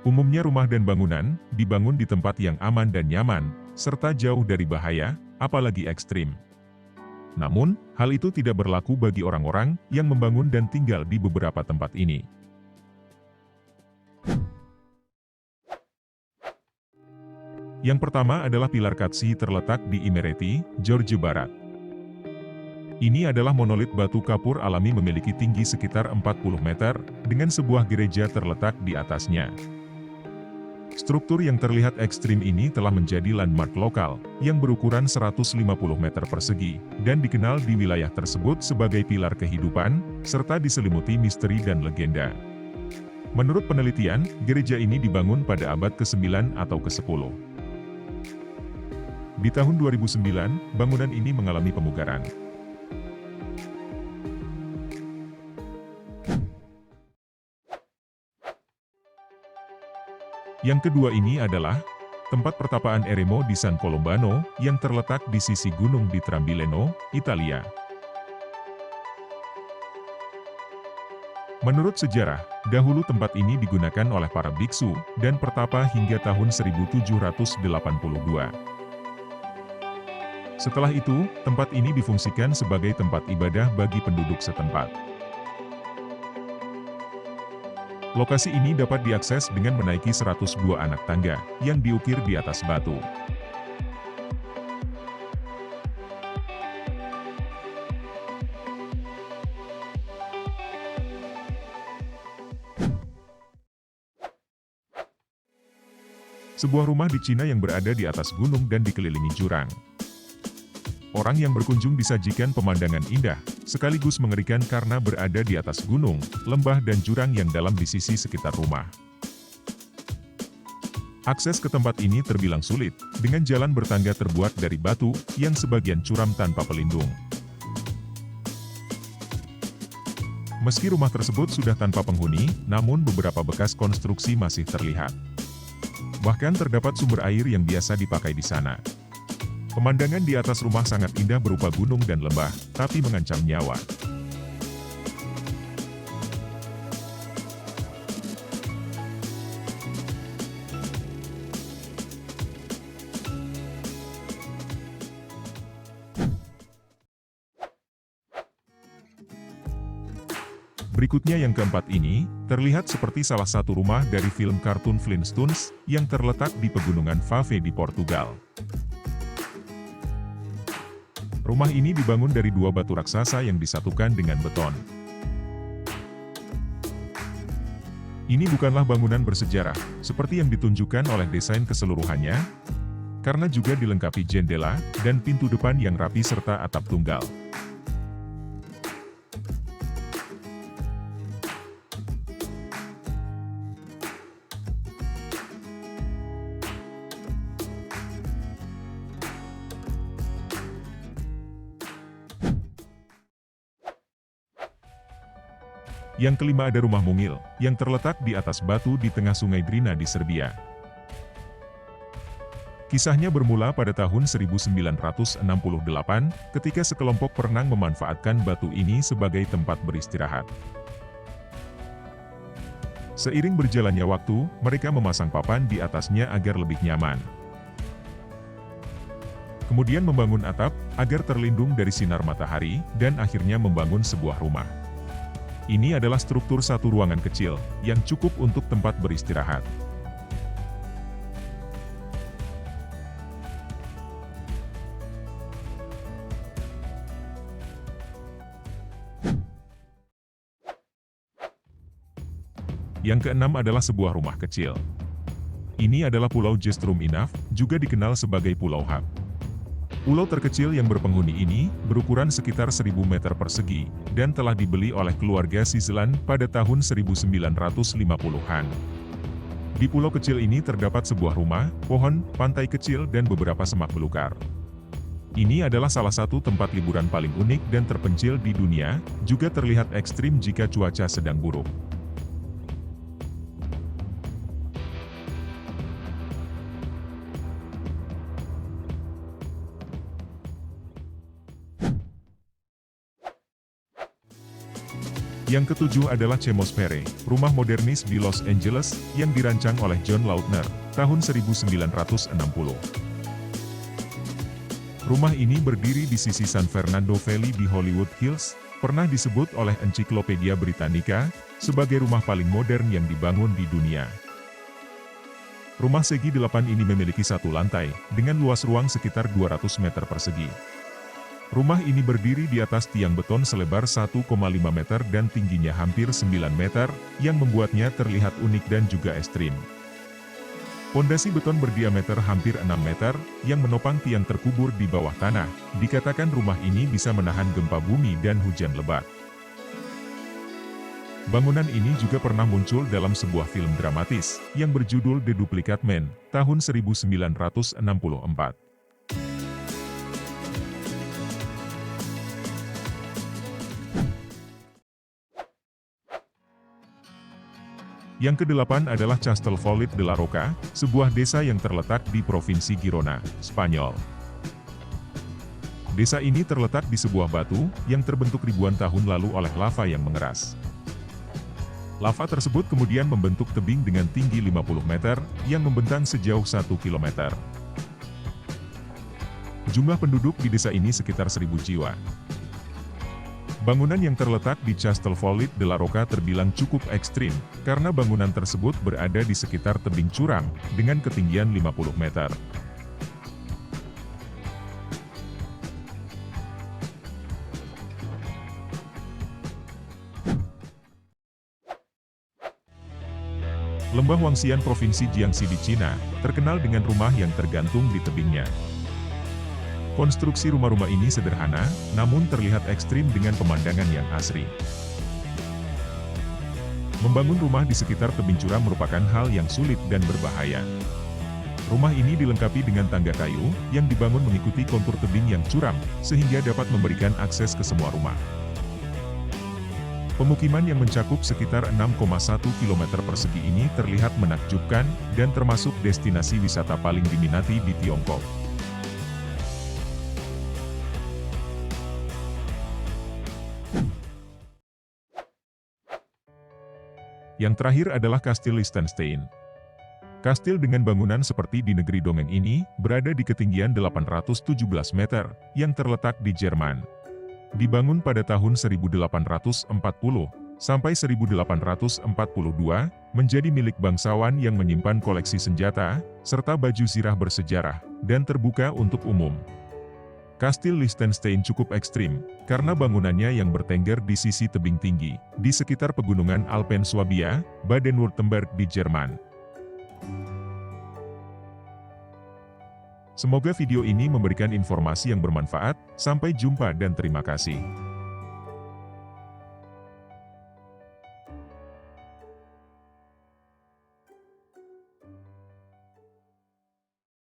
Umumnya rumah dan bangunan dibangun di tempat yang aman dan nyaman, serta jauh dari bahaya, apalagi ekstrim. Namun, hal itu tidak berlaku bagi orang-orang yang membangun dan tinggal di beberapa tempat ini. Yang pertama adalah pilar Katsi terletak di Imereti, Georgia Barat. Ini adalah monolit batu kapur alami memiliki tinggi sekitar 40 meter, dengan sebuah gereja terletak di atasnya. Struktur yang terlihat ekstrim ini telah menjadi landmark lokal, yang berukuran 150 meter persegi, dan dikenal di wilayah tersebut sebagai pilar kehidupan, serta diselimuti misteri dan legenda. Menurut penelitian, gereja ini dibangun pada abad ke-9 atau ke-10. Di tahun 2009, bangunan ini mengalami pemugaran. Yang kedua ini adalah tempat pertapaan Eremo di San Colombano, yang terletak di sisi gunung di Trambileno, Italia. Menurut sejarah, dahulu tempat ini digunakan oleh para biksu dan pertapa hingga tahun 1782. Setelah itu, tempat ini difungsikan sebagai tempat ibadah bagi penduduk setempat. Lokasi ini dapat diakses dengan menaiki 102 anak tangga, yang diukir di atas batu. Sebuah rumah di Cina yang berada di atas gunung dan dikelilingi jurang. Orang yang berkunjung disajikan pemandangan indah, sekaligus mengerikan karena berada di atas gunung, lembah dan jurang yang dalam di sisi sekitar rumah. Akses ke tempat ini terbilang sulit, dengan jalan bertangga terbuat dari batu, yang sebagian curam tanpa pelindung. Meski rumah tersebut sudah tanpa penghuni, namun beberapa bekas konstruksi masih terlihat. Bahkan terdapat sumber air yang biasa dipakai di sana. Pemandangan di atas rumah sangat indah berupa gunung dan lembah, tapi mengancam nyawa. Berikutnya yang keempat ini, terlihat seperti salah satu rumah dari film kartun Flintstones, yang terletak di pegunungan Fave di Portugal. Rumah ini dibangun dari dua batu raksasa yang disatukan dengan beton. Ini bukanlah bangunan bersejarah, seperti yang ditunjukkan oleh desain keseluruhannya, karena juga dilengkapi jendela dan pintu depan yang rapi serta atap tunggal. Yang kelima ada rumah mungil, yang terletak di atas batu di tengah sungai Drina di Serbia. Kisahnya bermula pada tahun 1968, ketika sekelompok perenang memanfaatkan batu ini sebagai tempat beristirahat. Seiring berjalannya waktu, mereka memasang papan di atasnya agar lebih nyaman. Kemudian membangun atap, agar terlindung dari sinar matahari, dan akhirnya membangun sebuah rumah. Ini adalah struktur satu ruangan kecil, yang cukup untuk tempat beristirahat. Yang keenam adalah sebuah rumah kecil. Ini adalah Pulau Jestrum Inaf, juga dikenal sebagai Pulau Hak. Pulau terkecil yang berpenghuni ini, berukuran sekitar 1000 meter persegi, dan telah dibeli oleh keluarga Sislan pada tahun 1950-an. Di pulau kecil ini terdapat sebuah rumah, pohon, pantai kecil dan beberapa semak belukar. Ini adalah salah satu tempat liburan paling unik dan terpencil di dunia, juga terlihat ekstrim jika cuaca sedang buruk. Yang ketujuh adalah Chemosfere, rumah modernis di Los Angeles, yang dirancang oleh John Lautner, tahun 1960. Rumah ini berdiri di sisi San Fernando Valley di Hollywood Hills, pernah disebut oleh Ensiklopedia Britannica sebagai rumah paling modern yang dibangun di dunia. Rumah segi 8 ini memiliki satu lantai, dengan luas ruang sekitar 200 meter persegi. Rumah ini berdiri di atas tiang beton selebar 1,5 meter dan tingginya hampir 9 meter, yang membuatnya terlihat unik dan juga ekstrim. Pondasi beton berdiameter hampir 6 meter, yang menopang tiang terkubur di bawah tanah. Dikatakan rumah ini bisa menahan gempa bumi dan hujan lebat. Bangunan ini juga pernah muncul dalam sebuah film dramatis, yang berjudul The Duplicate Man, tahun 1964. Yang kedelapan adalah Castellfollit de la Roca, sebuah desa yang terletak di Provinsi Girona, Spanyol. Desa ini terletak di sebuah batu, yang terbentuk ribuan tahun lalu oleh lava yang mengeras. Lava tersebut kemudian membentuk tebing dengan tinggi 50 meter, yang membentang sejauh 1 kilometer. Jumlah penduduk di desa ini sekitar 1.000 jiwa. Bangunan yang terletak di Castellfollit de la Roca terbilang cukup ekstrim, karena bangunan tersebut berada di sekitar tebing curam, dengan ketinggian 50 meter. Lembah Wangxian Provinsi Jiangxi di Cina, terkenal dengan rumah yang tergantung di tebingnya. Konstruksi rumah-rumah ini sederhana, namun terlihat ekstrim dengan pemandangan yang asri. Membangun rumah di sekitar tebing curam merupakan hal yang sulit dan berbahaya. Rumah ini dilengkapi dengan tangga kayu, yang dibangun mengikuti kontur tebing yang curam, sehingga dapat memberikan akses ke semua rumah. Pemukiman yang mencakup sekitar 6,1 km persegi ini terlihat menakjubkan, dan termasuk destinasi wisata paling diminati di Tiongkok. Yang terakhir adalah Kastil Liechtenstein. Kastil dengan bangunan seperti di negeri dongeng ini, berada di ketinggian 817 meter, yang terletak di Jerman. Dibangun pada tahun 1840, sampai 1842, menjadi milik bangsawan yang menyimpan koleksi senjata, serta baju zirah bersejarah, dan terbuka untuk umum. Kastil Liechtenstein cukup ekstrim, karena bangunannya yang bertengger di sisi tebing tinggi, di sekitar pegunungan Alpen Swabia, Baden-Württemberg di Jerman. Semoga video ini memberikan informasi yang bermanfaat. Sampai jumpa dan terima kasih.